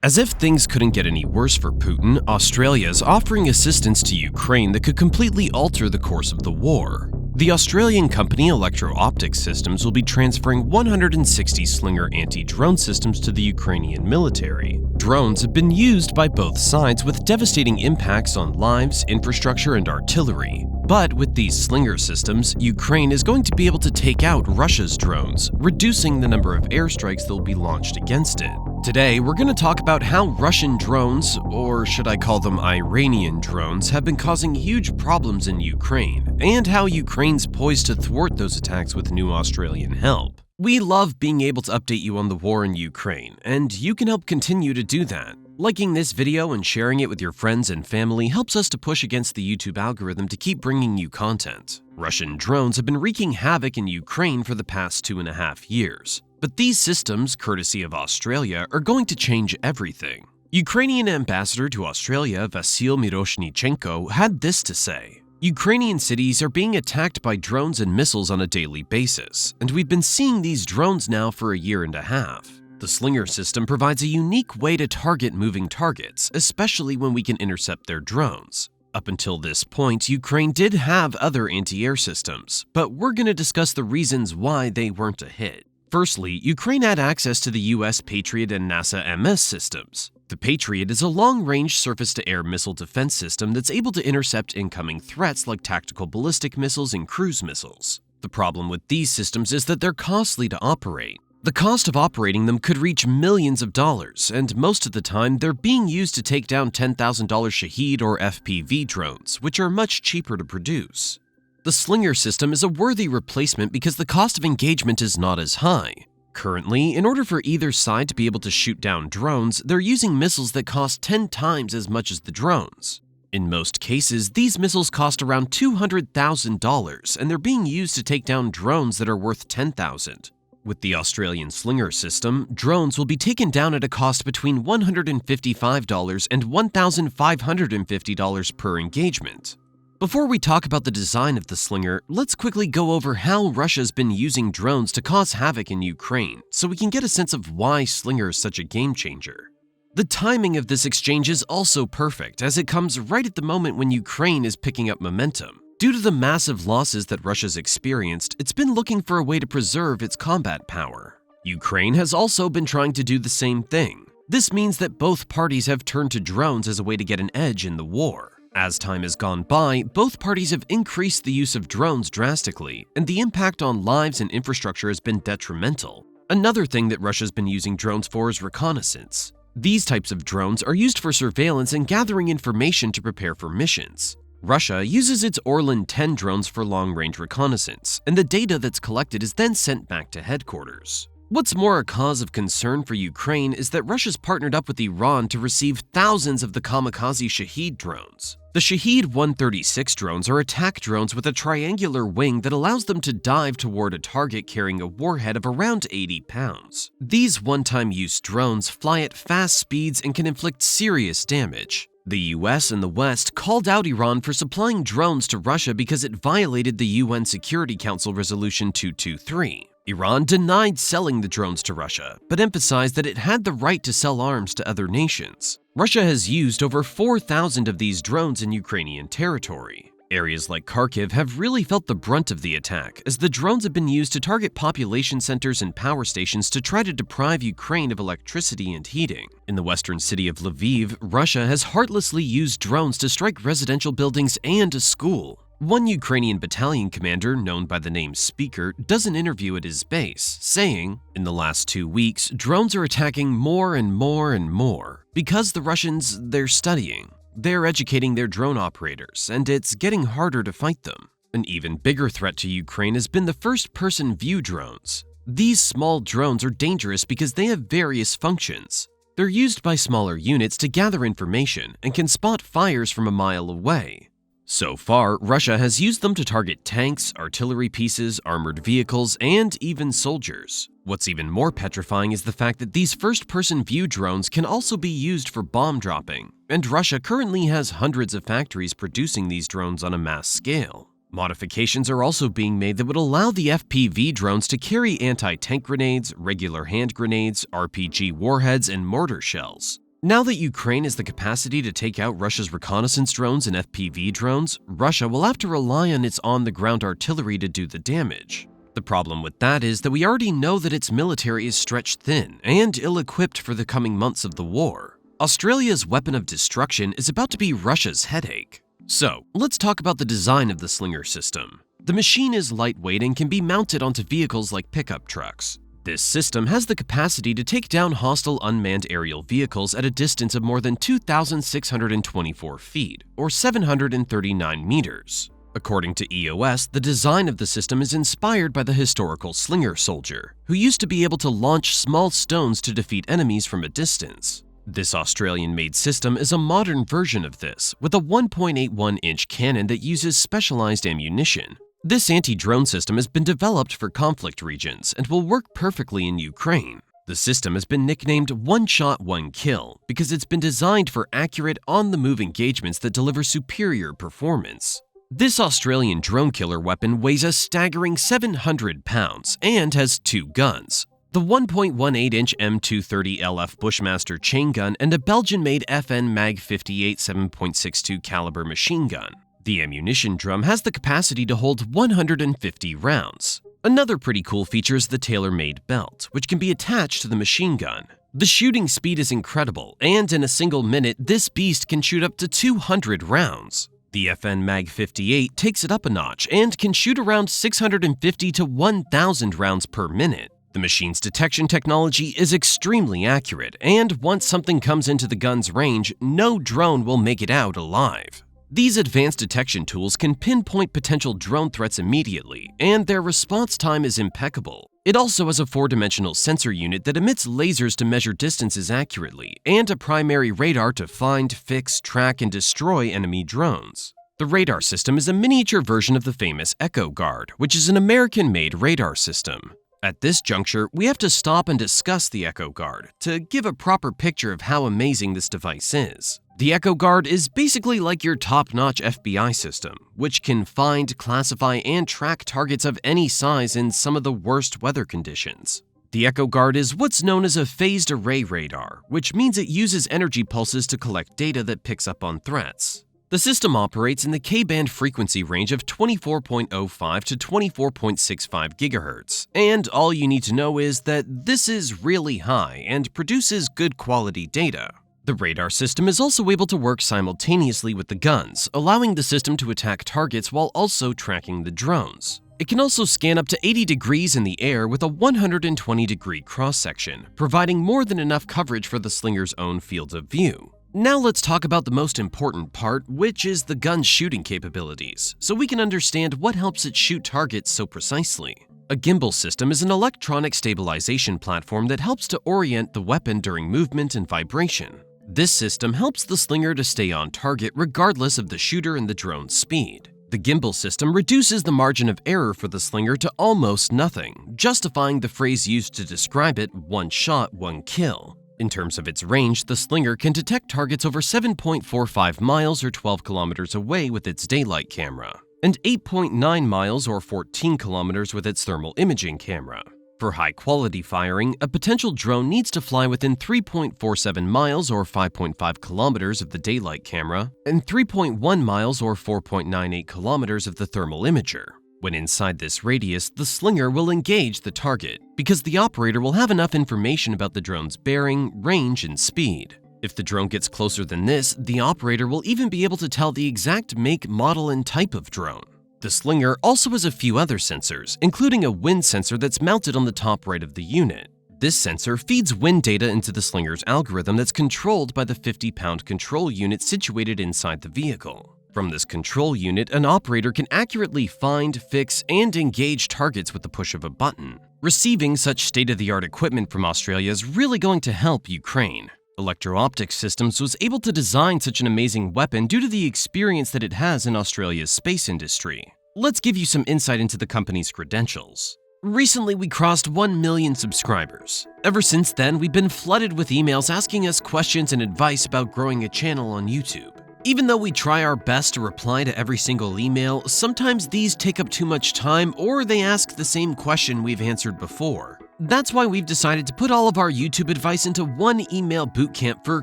As if things couldn't get any worse for Putin, Australia is offering assistance to Ukraine that could completely alter the course of the war. The Australian company Electro-Optic Systems will be transferring 160 Slinger anti-drone systems to the Ukrainian military. Drones have been used by both sides with devastating impacts on lives, infrastructure, and artillery. But with these Slinger systems, Ukraine is going to be able to take out Russia's drones, reducing the number of airstrikes that will be launched against it. Today, we're going to talk about how Russian drones, or should I call them Iranian drones, have been causing huge problems in Ukraine, and how Ukraine's poised to thwart those attacks with new Australian help. We love being able to update you on the war in Ukraine, and you can help continue to do that. Liking this video and sharing it with your friends and family helps us to push against the YouTube algorithm to keep bringing you content. Russian drones have been wreaking havoc in Ukraine for the past 2.5 years. But these systems, courtesy of Australia, are going to change everything. Ukrainian ambassador to Australia Vasyl Miroshnichenko had this to say: Ukrainian cities are being attacked by drones and missiles on a daily basis, and we've been seeing these drones now for 1.5 years. The Slinger system provides a unique way to target moving targets, especially when we can intercept their drones. Up until this point, Ukraine did have other anti-air systems, but we're going to discuss the reasons why they weren't a hit. Firstly, Ukraine had access to the US Patriot and NASA MS systems. The Patriot is a long-range surface-to-air missile defense system that's able to intercept incoming threats like tactical ballistic missiles and cruise missiles. The problem with these systems is that they're costly to operate. The cost of operating them could reach millions of dollars, and most of the time they're being used to take down $10,000 Shahed or FPV drones, which are much cheaper to produce. The Slinger system is a worthy replacement because the cost of engagement is not as high. Currently, in order for either side to be able to shoot down drones, they're using missiles that cost 10 times as much as the drones. In most cases, these missiles cost around $200,000, and they're being used to take down drones that are worth $10,000. With the Australian Slinger system, drones will be taken down at a cost between $155 and $1,550 per engagement. Before we talk about the design of the Slinger, let's quickly go over how Russia's been using drones to cause havoc in Ukraine, so we can get a sense of why Slinger is such a game changer. The timing of this exchange is also perfect, as it comes right at the moment when Ukraine is picking up momentum. Due to the massive losses that Russia's experienced, it's been looking for a way to preserve its combat power. Ukraine has also been trying to do the same thing. This means that both parties have turned to drones as a way to get an edge in the war. As time has gone by, both parties have increased the use of drones drastically, and the impact on lives and infrastructure has been detrimental. Another thing that Russia's been using drones for is reconnaissance. These types of drones are used for surveillance and gathering information to prepare for missions. Russia uses its Orlan 10 drones for long-range reconnaissance, and the data that's collected is then sent back to headquarters. What's more a cause of concern for Ukraine is that Russia's partnered up with Iran to receive thousands of the kamikaze Shahed drones. The Shahed 136 drones are attack drones with a triangular wing that allows them to dive toward a target carrying a warhead of around 80 pounds. These one-time use drones fly at fast speeds and can inflict serious damage. The US and the West called out Iran for supplying drones to Russia because it violated the UN Security Council Resolution 223. Iran denied selling the drones to Russia, but emphasized that it had the right to sell arms to other nations. Russia has used over 4,000 of these drones in Ukrainian territory. Areas like Kharkiv have really felt the brunt of the attack, as the drones have been used to target population centers and power stations to try to deprive Ukraine of electricity and heating. In the western city of Lviv, Russia has heartlessly used drones to strike residential buildings and a school. One Ukrainian battalion commander, known by the name Speaker, does an interview at his base, saying, "In the last 2 weeks, drones are attacking more and more and more. Because the Russians, they're studying. They're educating their drone operators, and it's getting harder to fight them." An even bigger threat to Ukraine has been the first-person view drones. These small drones are dangerous because they have various functions. They're used by smaller units to gather information and can spot fires from a mile away. So far, Russia has used them to target tanks, artillery pieces, armored vehicles, and even soldiers. What's even more petrifying is the fact that these first-person view drones can also be used for bomb dropping, and Russia currently has hundreds of factories producing these drones on a mass scale. Modifications are also being made that would allow the FPV drones to carry anti-tank grenades, regular hand grenades, RPG warheads, and mortar shells. Now that Ukraine has the capacity to take out Russia's reconnaissance drones and FPV drones, Russia will have to rely on its on-the-ground artillery to do the damage. The problem with that is that we already know that its military is stretched thin and ill-equipped for the coming months of the war. Australia's weapon of destruction is about to be Russia's headache. So, let's talk about the design of the Slinger system. The machine is lightweight and can be mounted onto vehicles like pickup trucks. This system has the capacity to take down hostile unmanned aerial vehicles at a distance of more than 2,624 feet, or 739 meters. According to EOS, the design of the system is inspired by the historical Slinger soldier, who used to be able to launch small stones to defeat enemies from a distance. This Australian-made system is a modern version of this, with a 1.81-inch cannon that uses specialized ammunition. This anti-drone system has been developed for conflict regions and will work perfectly in Ukraine. The system has been nicknamed One Shot, One Kill because it's been designed for accurate, on-the-move engagements that deliver superior performance. This Australian drone killer weapon weighs a staggering 700 pounds and has 2 guns: the 1.18-inch M230 LF Bushmaster chain gun and a Belgian-made FN Mag 58 7.62 caliber machine gun. The ammunition drum has the capacity to hold 150 rounds. Another pretty cool feature is the tailor-made belt, which can be attached to the machine gun. The shooting speed is incredible, and in a single minute, this beast can shoot up to 200 rounds. The FN Mag 58 takes it up a notch and can shoot around 650 to 1,000 rounds per minute. The machine's detection technology is extremely accurate, and once something comes into the gun's range, no drone will make it out alive. These advanced detection tools can pinpoint potential drone threats immediately, and their response time is impeccable. It also has a 4-dimensional sensor unit that emits lasers to measure distances accurately, and a primary radar to find, fix, track, and destroy enemy drones. The radar system is a miniature version of the famous Echo Guard, which is an American-made radar system. At this juncture, we have to stop and discuss the Echo Guard to give a proper picture of how amazing this device is. The Echo Guard is basically like your top-notch FBI system, which can find, classify, and track targets of any size in some of the worst weather conditions. The Echo Guard is what's known as a phased array radar, which means it uses energy pulses to collect data that picks up on threats. The system operates in the K-band frequency range of 24.05 to 24.65 GHz, and all you need to know is that this is really high and produces good quality data. The radar system is also able to work simultaneously with the guns, allowing the system to attack targets while also tracking the drones. It can also scan up to 80 degrees in the air with a 120-degree cross-section, providing more than enough coverage for the Slinger's own field of view. Now let's talk about the most important part, which is the gun's shooting capabilities, so we can understand what helps it shoot targets so precisely. A gimbal system is an electronic stabilization platform that helps to orient the weapon during movement and vibration. This system helps the Slinger to stay on target regardless of the shooter and the drone's speed. The gimbal system reduces the margin of error for the Slinger to almost nothing, justifying the phrase used to describe it, one shot, one kill. In terms of its range, the Slinger can detect targets over 7.45 miles or 12 kilometers away with its daylight camera, and 8.9 miles or 14 kilometers with its thermal imaging camera. For high-quality firing, a potential drone needs to fly within 3.47 miles or 5.5 kilometers of the daylight camera, and 3.1 miles or 4.98 kilometers of the thermal imager. When inside this radius, the Slinger will engage the target, because the operator will have enough information about the drone's bearing, range, and speed. If the drone gets closer than this, the operator will even be able to tell the exact make, model, and type of drone. The Slinger also has a few other sensors, including a wind sensor that's mounted on the top right of the unit. This sensor feeds wind data into the Slinger's algorithm that's controlled by the 50-pound control unit situated inside the vehicle. From this control unit, an operator can accurately find, fix, and engage targets with the push of a button. Receiving such state-of-the-art equipment from Australia is really going to help Ukraine. Electro-Optic Systems was able to design such an amazing weapon due to the experience that it has in Australia's space industry. Let's give you some insight into the company's credentials. Recently, we crossed 1 million subscribers. Ever since then, we've been flooded with emails asking us questions and advice about growing a channel on YouTube. Even though we try our best to reply to every single email, sometimes these take up too much time or they ask the same question we've answered before. That's why we've decided to put all of our YouTube advice into one email bootcamp for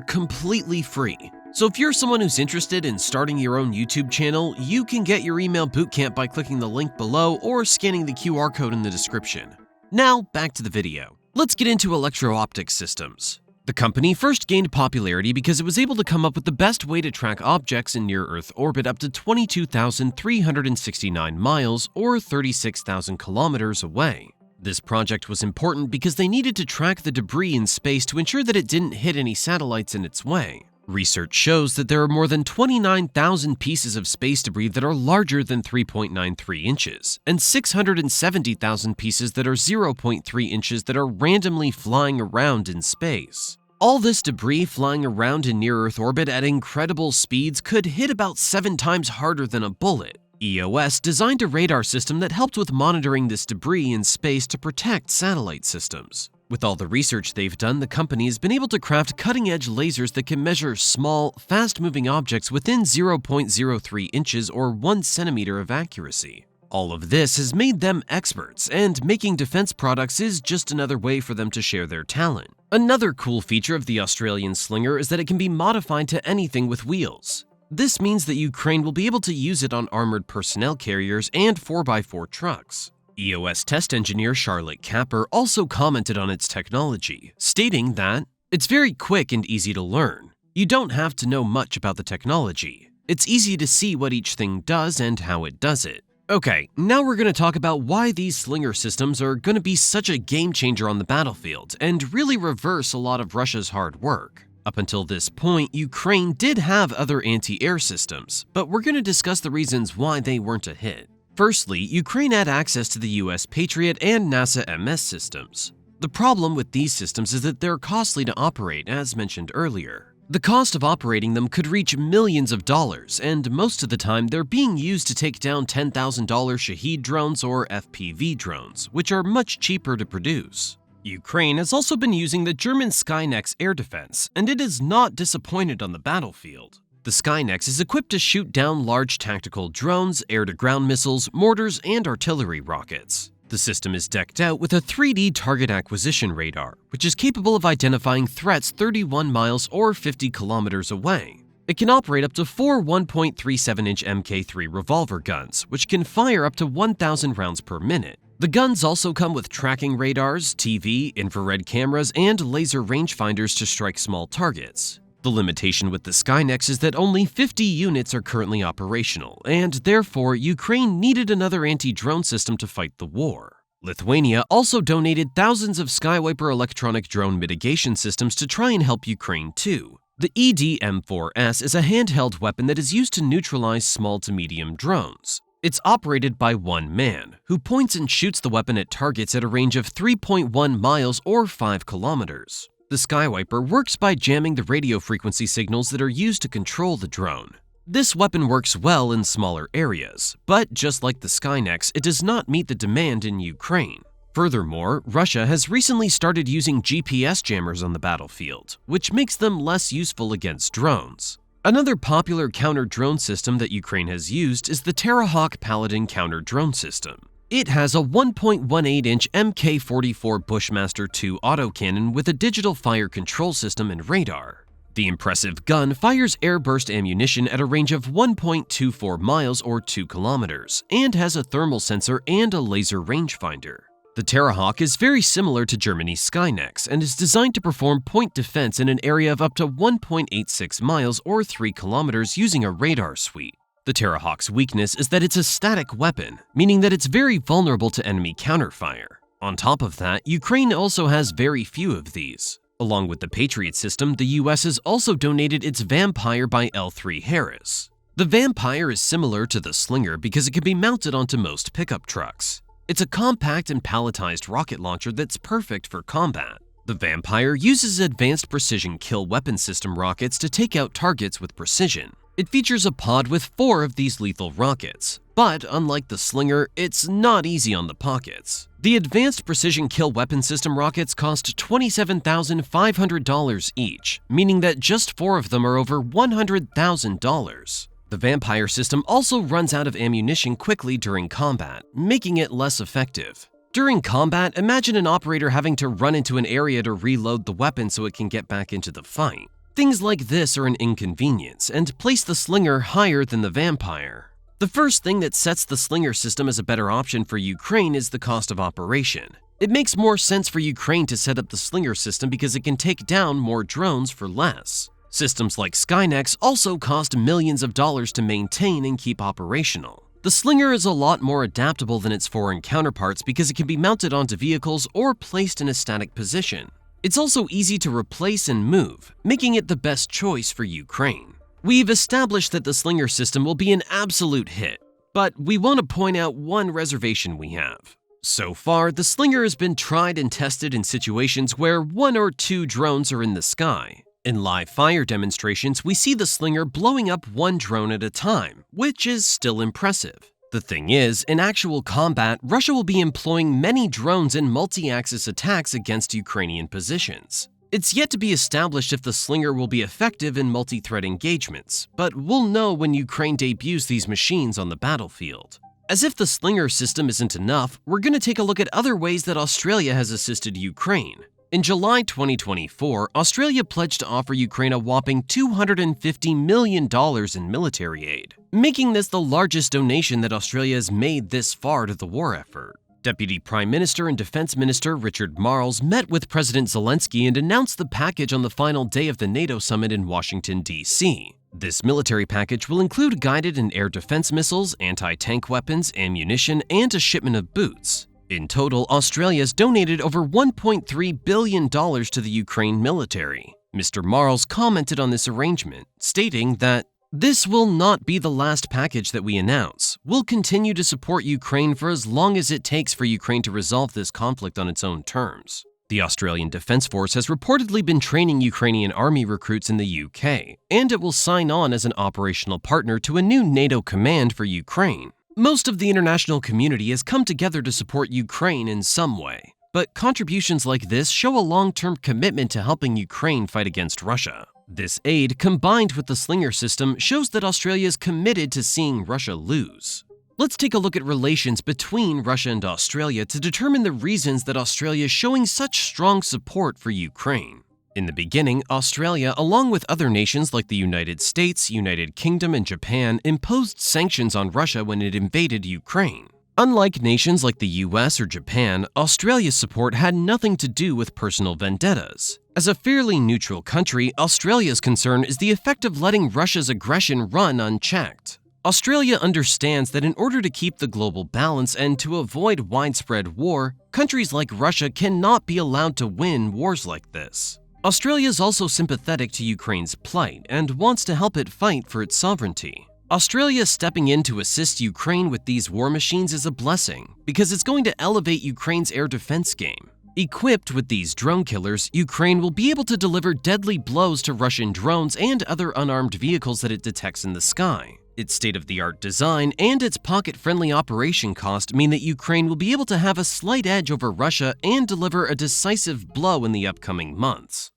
completely free. So if you're someone who's interested in starting your own YouTube channel, you can get your email bootcamp by clicking the link below or scanning the QR code in the description. Now, back to the video. Let's get into electro-optic systems. The company first gained popularity because it was able to come up with the best way to track objects in near-Earth orbit up to 22,369 miles or 36,000 kilometers away. This project was important because they needed to track the debris in space to ensure that it didn't hit any satellites in its way. Research shows that there are more than 29,000 pieces of space debris that are larger than 3.93 inches, and 670,000 pieces that are 0.3 inches that are randomly flying around in space. All this debris flying around in near-Earth orbit at incredible speeds could hit about 7 times harder than a bullet. EOS designed a radar system that helped with monitoring this debris in space to protect satellite systems. With all the research they've done, the company has been able to craft cutting-edge lasers that can measure small, fast-moving objects within 0.03 inches or 1 centimeter of accuracy. All of this has made them experts, and making defense products is just another way for them to share their talent. Another cool feature of the Australian Slinger is that it can be modified to anything with wheels. This means that Ukraine will be able to use it on armored personnel carriers and 4x4 trucks. EOS test engineer Charlotte Capper also commented on its technology, stating that it's very quick and easy to learn. You don't have to know much about the technology. It's easy to see what each thing does and how it does it. Okay, now we're going to talk about why these Slinger systems are going to be such a game changer on the battlefield and really reverse a lot of Russia's hard work. Up until this point, Ukraine did have other anti-air systems, but we're going to discuss the reasons why they weren't a hit. Firstly, Ukraine had access to the US Patriot and NASA MS systems. The problem with these systems is that they're costly to operate, as mentioned earlier. The cost of operating them could reach millions of dollars, and most of the time they're being used to take down $10,000 Shahed drones or FPV drones, which are much cheaper to produce. Ukraine has also been using the German Skynex air defense, and it is not disappointed on the battlefield. The Skynex is equipped to shoot down large tactical drones, air-to-ground missiles, mortars, and artillery rockets. The system is decked out with a 3D target acquisition radar, which is capable of identifying threats 31 miles or 50 kilometers away. It can operate up to 4 1.37-inch Mk3 revolver guns, which can fire up to 1,000 rounds per minute. The guns also come with tracking radars, TV, infrared cameras, and laser rangefinders to strike small targets. The limitation with the Skynex is that only 50 units are currently operational, and therefore Ukraine needed another anti-drone system to fight the war. Lithuania also donated thousands of Skywiper electronic drone mitigation systems to try and help Ukraine too. The EDM-4S is a handheld weapon that is used to neutralize small to medium drones. It's operated by one man, who points and shoots the weapon at targets at a range of 3.1 miles or 5 kilometers. The Skywiper works by jamming the radio frequency signals that are used to control the drone. This weapon works well in smaller areas, but just like the Skynex, it does not meet the demand in Ukraine. Furthermore, Russia has recently started using GPS jammers on the battlefield, which makes them less useful against drones. Another popular counter-drone system that Ukraine has used is the Terrahawk Paladin counter-drone system. It has a 1.18-inch Mk44 Bushmaster 2 autocannon with a digital fire control system and radar. The impressive gun fires airburst ammunition at a range of 1.24 miles or 2 kilometers, and has a thermal sensor and a laser rangefinder. The Terrahawk is very similar to Germany's Skynex and is designed to perform point defense in an area of up to 1.86 miles or 3 kilometers using a radar suite. The Terrahawk's weakness is that it's a static weapon, meaning that it's very vulnerable to enemy counterfire. On top of that, Ukraine also has very few of these. Along with the Patriot system, the US has also donated its Vampire by L3 Harris. The Vampire is similar to the Slinger because it can be mounted onto most pickup trucks. It's a compact and palletized rocket launcher that's perfect for combat. The Vampire uses advanced precision kill weapon system rockets to take out targets with precision. It features a pod with 4 of these lethal rockets, but unlike the Slinger, it's not easy on the pockets. The advanced precision kill weapon system rockets cost $27,500 each, meaning that just 4 of them are over $100,000. The Vampire system also runs out of ammunition quickly during combat, making it less effective. During combat, imagine an operator having to run into an area to reload the weapon so it can get back into the fight. Things like this are an inconvenience and place the slinger higher than the vampire. The first thing that sets the slinger system as a better option for Ukraine is the cost of operation. It makes more sense for Ukraine to set up the slinger system because it can take down more drones for less. Systems like Skynex also cost millions of dollars to maintain and keep operational. The slinger is a lot more adaptable than its foreign counterparts because it can be mounted onto vehicles or placed in a static position. It's also easy to replace and move, making it the best choice for Ukraine. We've established that the slinger system will be an absolute hit, but we want to point out one reservation we have. So far, the slinger has been tried and tested in situations where 1 or 2 drones are in the sky. In live fire demonstrations, we see the slinger blowing up 1 drone at a time, which is still impressive. The thing is, in actual combat, Russia will be employing many drones in multi-axis attacks against Ukrainian positions. It's yet to be established if the slinger will be effective in multi-threat engagements, but we'll know when Ukraine debuts these machines on the battlefield. As if the slinger system isn't enough, we're going to take a look at other ways that Australia has assisted Ukraine. In July 2024, Australia pledged to offer Ukraine a whopping $250 million in military aid, making this the largest donation that Australia has made this far to the war effort. Deputy Prime Minister and Defense Minister Richard Marles met with President Zelensky and announced the package on the final day of the NATO summit in Washington, D.C. This military package will include guided and air defense missiles, anti-tank weapons, ammunition, and a shipment of boots. In total, Australia's donated over $1.3 billion to the Ukraine military. Mr. Marles commented on this arrangement, stating that, "This will not be the last package that we announce. We'll continue to support Ukraine for as long as it takes for Ukraine to resolve this conflict on its own terms." The Australian Defence Force has reportedly been training Ukrainian army recruits in the UK, and it will sign on as an operational partner to a new NATO command for Ukraine. Most of the international community has come together to support Ukraine in some way, but contributions like this show a long-term commitment to helping Ukraine fight against Russia. This aid, combined with the slinger system, shows that Australia is committed to seeing Russia lose. Let's take a look at relations between Russia and Australia to determine the reasons that Australia is showing such strong support for Ukraine. In the beginning, Australia, along with other nations like the United States, United Kingdom, and Japan, imposed sanctions on Russia when it invaded Ukraine. Unlike nations like the US or Japan, Australia's support had nothing to do with personal vendettas. As a fairly neutral country, Australia's concern is the effect of letting Russia's aggression run unchecked. Australia understands that in order to keep the global balance and to avoid widespread war, countries like Russia cannot be allowed to win wars like this. Australia is also sympathetic to Ukraine's plight and wants to help it fight for its sovereignty. Australia stepping in to assist Ukraine with these war machines is a blessing because it's going to elevate Ukraine's air defense game. Equipped with these drone killers, Ukraine will be able to deliver deadly blows to Russian drones and other unarmed vehicles that it detects in the sky. Its state-of-the-art design and its pocket-friendly operation cost mean that Ukraine will be able to have a slight edge over Russia and deliver a decisive blow in the upcoming months.